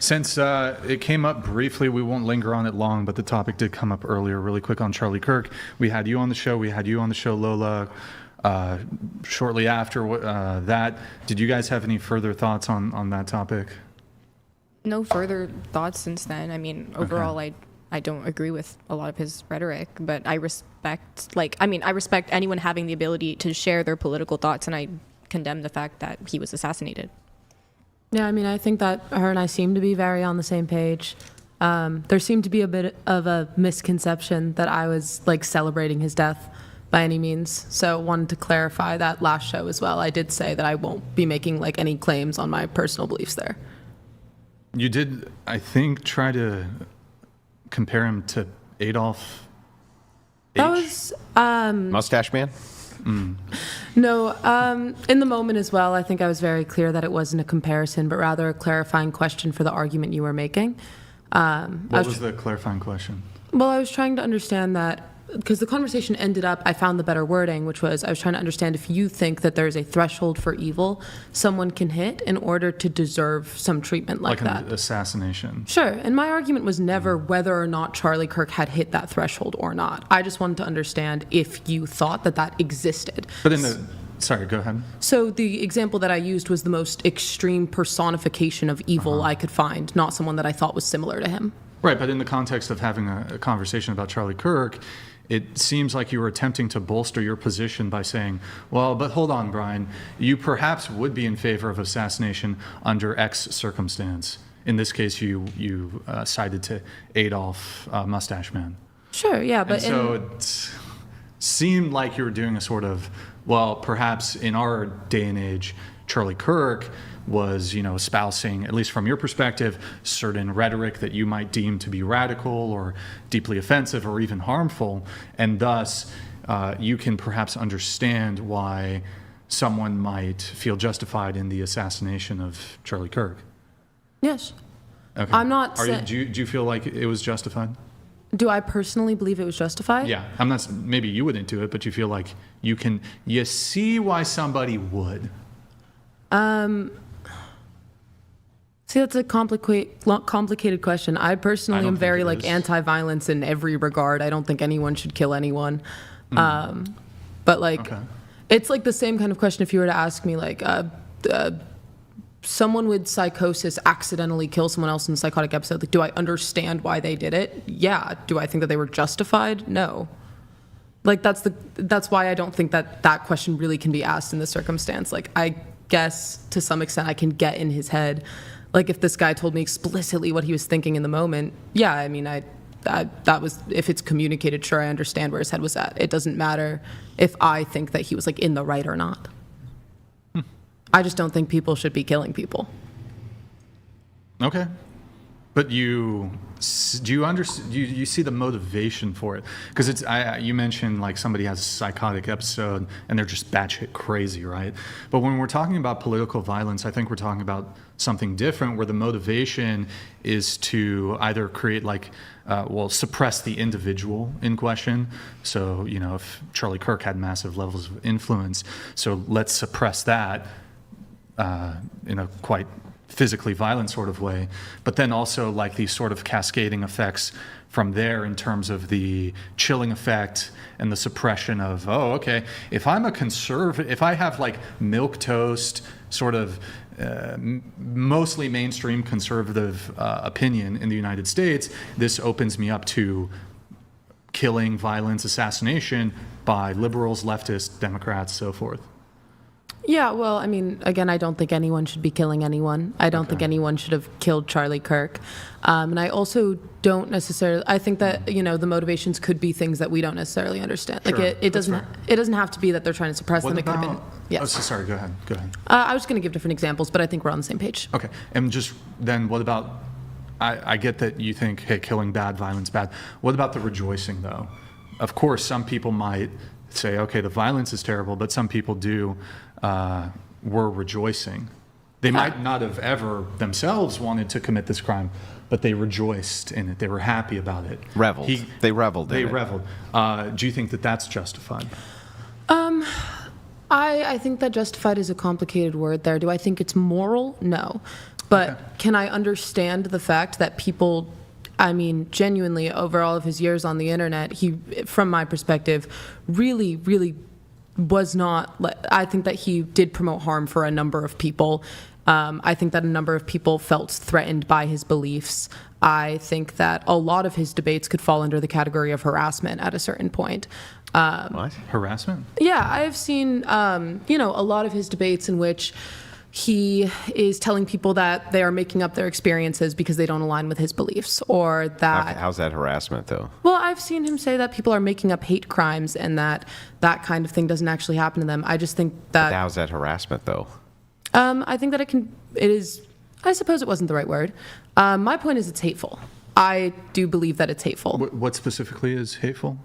Since it came up briefly, we won't linger on it long, but the topic did come up earlier. Really quick on Charlie Kirk. We had you on the show. We had you on the show, Lola. Shortly after that, did you guys have any further thoughts on that topic? No further thoughts since then. I mean, overall, okay. I don't agree with a lot of his rhetoric, but I respect anyone having the ability to share their political thoughts, and I condemn the fact that he was assassinated. Yeah, I mean, I think that her and I seem to be very on the same page. There seemed to be a bit of a misconception that I was like celebrating his death by any means. So wanted to clarify that last show as well. I did say that I won't be making like any claims on my personal beliefs there. You did, I think, try to compare him to Adolf H? That was Mustache Man? No, in the moment as well, I think I was very clear that it wasn't a comparison, but rather a clarifying question for the argument you were making. What was the clarifying question? Well, I was trying to understand that, because the conversation ended up, I found the better wording, which was I was trying to understand if you think that there's a threshold for evil someone can hit in order to deserve some treatment like that. Like an assassination. Sure, and my argument was never whether or not Charlie Kirk had hit that threshold or not. I just wanted to understand if you thought that that existed. But sorry, go ahead. So the example that I used was the most extreme personification of evil I could find, not someone that I thought was similar to him. Right, but in the context of having a conversation about Charlie Kirk, it seems like you were attempting to bolster your position by saying, well, but hold on, Brian, you perhaps would be in favor of assassination under X circumstance. In this case, you cited to Adolf Mustache Man. Sure, yeah, but... And so it seemed like you were doing a sort of, well, perhaps in our day and age, Charlie Kirk was, espousing, at least from your perspective, certain rhetoric that you might deem to be radical or deeply offensive or even harmful, and thus you can perhaps understand why someone might feel justified in the assassination of Charlie Kirk. Yes. Okay. I'm not do you feel like it was justified? Do I personally believe it was justified? Yeah. I'm not, maybe you wouldn't do it, but you feel like you see why somebody would. See, that's a complicated question. I personally am very anti-violence in every regard. I don't think anyone should kill anyone. But it's like the same kind of question if you were to ask me someone with psychosis accidentally kill someone else in a psychotic episode. Like, do I understand why they did it? Yeah. Do I think that they were justified? No. Like, that's why I don't think that question really can be asked in this circumstance. Like, I guess to some extent I can get in his head. Like, if this guy told me explicitly what he was thinking in the moment, yeah, I mean, that was, if it's communicated, sure, I understand where his head was at. It doesn't matter if I think that he was, like, in the right or not. I just don't think people should be killing people. Okay. But you see the motivation for it? Because you mentioned like somebody has a psychotic episode and they're just batshit crazy, right? But when we're talking about political violence, I think we're talking about something different where the motivation is to either create suppress the individual in question. So, if Charlie Kirk had massive levels of influence, so let's suppress that in a quite physically violent sort of way, but then also like these sort of cascading effects from there in terms of the chilling effect and the suppression of, if I'm a conservative, if I have like milquetoast sort of mostly mainstream conservative opinion in the United States, this opens me up to killing, violence, assassination by liberals, leftists, Democrats, so forth. Yeah, well, I mean, again, I don't think anyone should be killing anyone. I don't think anyone should have killed Charlie Kirk. And I also don't necessarily, I think that, the motivations could be things that we don't necessarily understand. Sure, like it doesn't have to be that they're trying to suppress them. It could have been, yes. Oh, sorry, go ahead. I was going to give different examples, but I think we're on the same page. Okay, and just then what about, I get that you think, hey, killing bad, violence bad. What about the rejoicing though? Of course, some people might say, okay, the violence is terrible, but some people were rejoicing. They might not have ever themselves wanted to commit this crime, but they rejoiced in it. They were happy about it. They reveled in it. They reveled. Do you think that that's justified? I think that justified is a complicated word there. Do I think it's moral? No. But can I understand the fact that people, I mean, genuinely, over all of his years on the internet, he, from my perspective, really, really was not, I think that he did promote harm for a number of people. I think that a number of people felt threatened by his beliefs. I think that a lot of his debates could fall under the category of harassment at a certain point. What? Harassment? Yeah, I've seen, a lot of his debates in which he is telling people that they are making up their experiences because they don't align with his beliefs, or that... How's that harassment, though? Well, I've seen him say that people are making up hate crimes and that that kind of thing doesn't actually happen to them. I just think that... How's that harassment, though? I think that it is, I suppose it wasn't the right word. My point is it's hateful. I do believe that it's hateful. What specifically is hateful?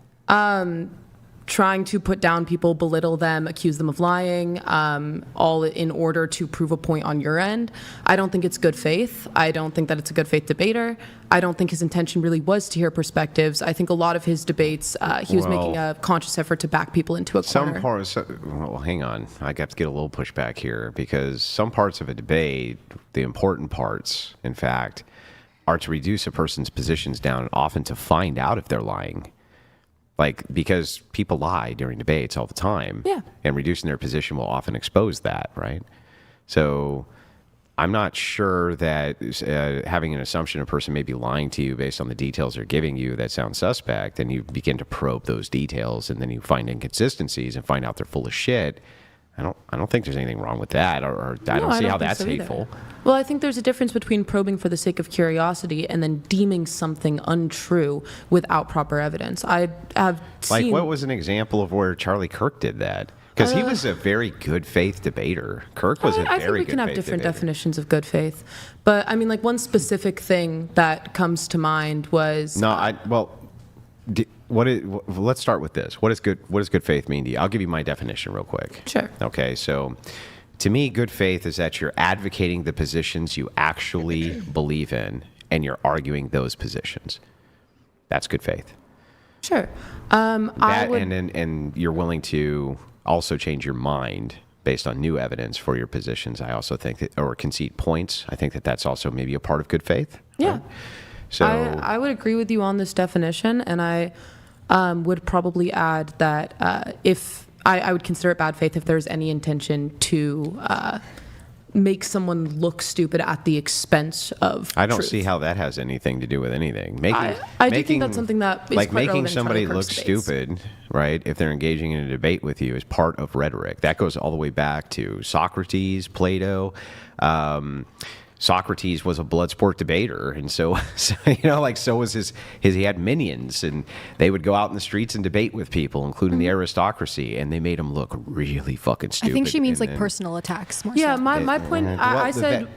Trying to put down people, belittle them, accuse them of lying, all in order to prove a point on your end. I don't think it's good faith. I don't think that it's a good faith debater. I don't think his intention really was to hear perspectives. I think a lot of his debates, he was making a conscious effort to back people into a corner. Some parts, well, hang on. I got to get a little pushback here because some parts of a debate, the important parts, in fact, are to reduce a person's positions down and often to find out if they're lying. Like, because people lie during debates all the time. Yeah. And reducing their position will often expose that, right? So I'm not sure that having an assumption a person may be lying to you based on the details they're giving you that sounds suspect, and you begin to probe those details, and then you find inconsistencies and find out they're full of shit. I don't think there's anything wrong with that, or I don't see how that's hateful. Well, I think there's a difference between probing for the sake of curiosity and then deeming something untrue without proper evidence. I have seen... Like, what was an example of where Charlie Kirk did that? Because he was a very good faith debater. Kirk was a very good faith debater. I think we can have different definitions of good faith. But, I mean, like, one specific thing that comes to mind was... Let's start with this. What does good faith mean to you? I'll give you my definition real quick. Sure. Okay, so to me, good faith is that you're advocating the positions you actually believe in, and you're arguing those positions. That's good faith. Sure. And you're willing to also change your mind based on new evidence for your positions. I also think that, or concede points. I think that that's also maybe a part of good faith. Yeah. Right? So I would agree with you on this definition, and I would probably add that if I would consider it bad faith if there's any intention to make someone look stupid at the expense of I don't truth. see how that has anything to do with anything. I do think that's something that is like quite making relevant in somebody Charlie look Kirk's debates. stupid, right? If they're engaging in a debate with you, is part of rhetoric. That goes all the way back to Socrates, Plato. Socrates was a blood sport debater, and so was his. He had minions, and they would go out in the streets and debate with people, including the aristocracy, and they made him look really fucking stupid. I think she means and personal attacks. More Yeah, so. my point. I said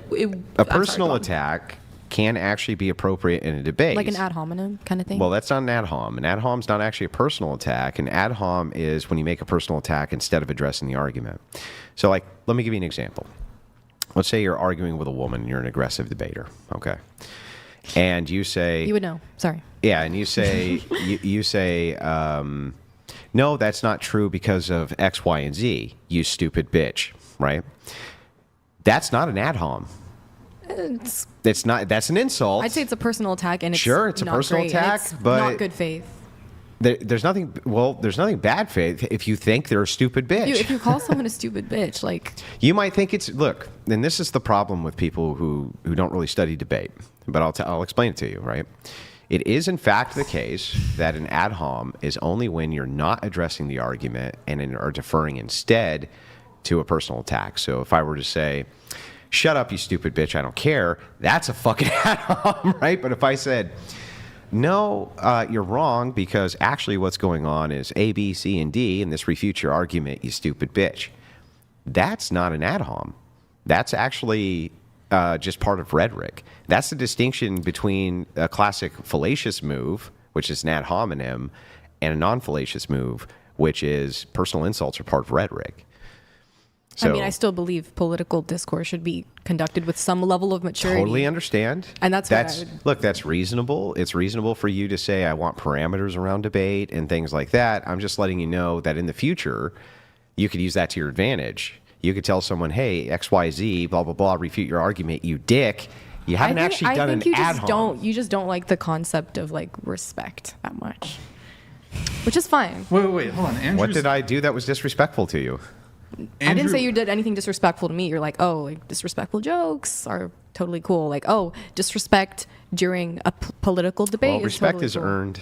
a personal attack can actually be appropriate in a debate, like an ad hominem kind of thing. Well, that's not an ad hom. An ad hom's not actually a personal attack. An ad hom is when you make a personal attack instead of addressing the argument. So, like, let me give you an example. Let's say you're arguing with a woman, you're an aggressive debater, okay? And you say... You would know. Sorry. Yeah, and you say, no, that's not true because of X, Y, and Z, you stupid bitch, right? That's not an ad hom. It's not. That's an insult. I'd say it's a personal attack, and it's sure, it's a not personal great, attack, it's but not good faith. There's nothing. Well, there's nothing bad faith if you think they're a stupid bitch. If you call someone a stupid bitch, like you might think it's look. And this is the problem with people who don't really study debate. But I'll explain it to you. Right? It is in fact the case that an ad hom is only when you're not addressing the argument and are deferring instead to a personal attack. So if I were to say, "Shut up, you stupid bitch! I don't care," that's a fucking ad hom, right? But if I said, "No, you're wrong because actually what's going on is A, B, C, and D, and this refutes your argument, you stupid bitch," that's not an ad hom. That's actually just part of rhetoric. That's the distinction between a classic fallacious move, which is an ad hominem, and a non-fallacious move, which is personal insults are part of rhetoric. So, I mean, I still believe political discourse should be conducted with some level of maturity. Totally understand. And that's look, that's reasonable. It's reasonable for you to say, I want parameters around debate and things like that. I'm just letting you know that in the future, you could use that to your advantage. You could tell someone, hey, XYZ, blah, blah, blah, refute your argument, you dick. You haven't actually done an ad hoc. You just don't like the concept of like respect that much, which is fine. Wait, hold on. What did I do that was disrespectful to you? I didn't say you did anything disrespectful to me. You're like, oh, like disrespectful jokes are totally cool. Like, oh, disrespect during a political debate. Well, respect totally is cool. earned.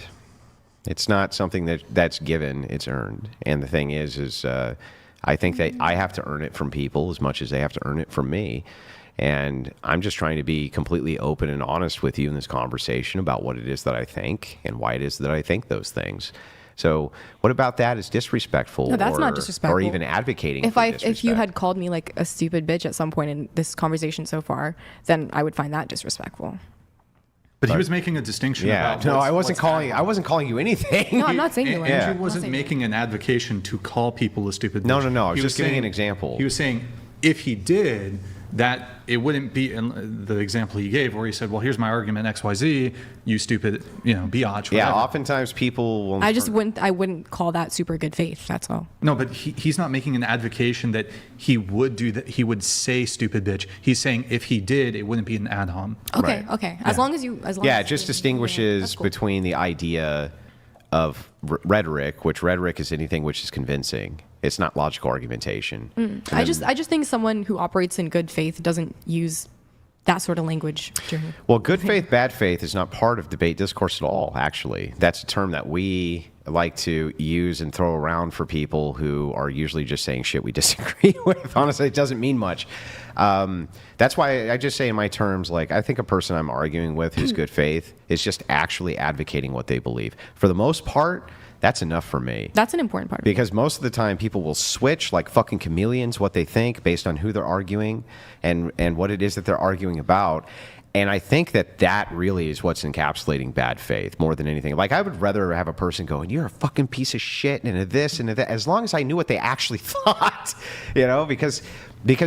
It's not something that's given. It's earned. And the thing is I think that I have to earn it from people as much as they have to earn it from me. And I'm just trying to be completely open and honest with you in this conversation about what it is that I think and why it is that I think those things. So what about that is disrespectful? No, that's not disrespectful. Or even advocating for disrespect? If you had called me like a stupid bitch at some point in this conversation so far, then I would find that disrespectful. But he was making a distinction. Yeah, about no, I what's wasn't calling you anything. No, I'm not saying you were. Andrew wasn't making an advocation to call people a stupid bitch. No, I was He just giving saying- an example. He was saying if he did, that it wouldn't be the example he gave where he said, well, here's my argument, XYZ, you stupid, biatch, Yeah, whatever. oftentimes people will... I wouldn't call that super good faith. That's all. No, but he's not making an advocation that he would do that. He would say stupid bitch. He's saying if he did, it wouldn't be an ad hom. Okay, Right. okay. As long as you, Yeah, it just distinguishes that's cool. between the idea of rhetoric, which rhetoric is anything which is convincing. It's not logical argumentation. I just think someone who operates in good faith doesn't use that sort of language. Well, good faith, bad faith is not part of debate discourse at all, actually. That's a term that we like to use and throw around for people who are usually just saying shit we disagree with. Honestly, it doesn't mean much. That's why I just say in my terms, like, I think a person I'm arguing with who's good faith is just actually advocating what they believe. For the most part, that's enough for me. That's an important part. Because most of the time people will switch like fucking chameleons what they think based on who they're arguing and what it is that they're arguing about. And I think that really is what's encapsulating bad faith more than anything. Like, I would rather have a person going, you're a fucking piece of shit and a this and a that, as long as I knew what they actually thought, because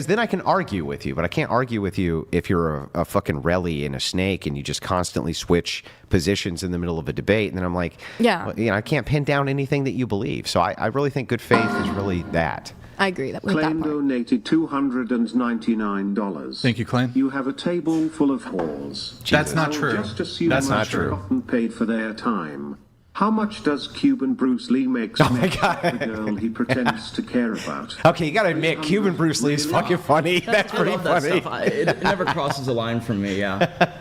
then I can argue with you. But I can't argue with you if you're a fucking rally and a snake and you just constantly switch positions in the middle of a debate. And then I'm like, Yeah. well, I can't pin down anything that you believe. So I really think good faith is really that. I agree with that Claim part. donated $299. Thank you, Claim. You have a table full of whores. That's not I'll true. Just assume That's not I've true. gotten paid for their time. How much does Cuban Bruce Lee make Oh my net God. the girl he pretends to care about? Okay, you gotta admit, Cuban Bruce Lee is fucking funny. That's I pretty love that funny. stuff. It never crosses the line for me. Yeah.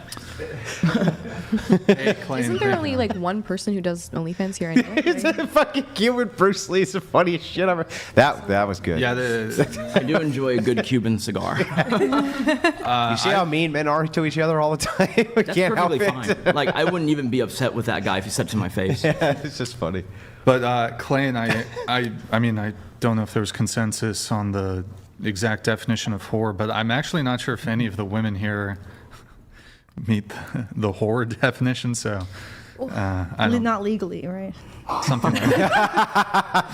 Hey, Claim. Isn't there only like one person who does OnlyFans here anyway? It's a fucking Cuban Bruce Lee is the funniest shit ever. That was good. Yeah, I do enjoy a good Cuban cigar. You see how mean men are to each other all the time? We That's can't help perfectly it. fine. Like, I wouldn't even be upset with that guy if he said it to my face. It's just funny. but Clay and I mean, I don't know if there was consensus on the exact definition of whore, but I'm actually not sure if any of the women here meet the whore definition. So I don't, Not legally, right? something like that.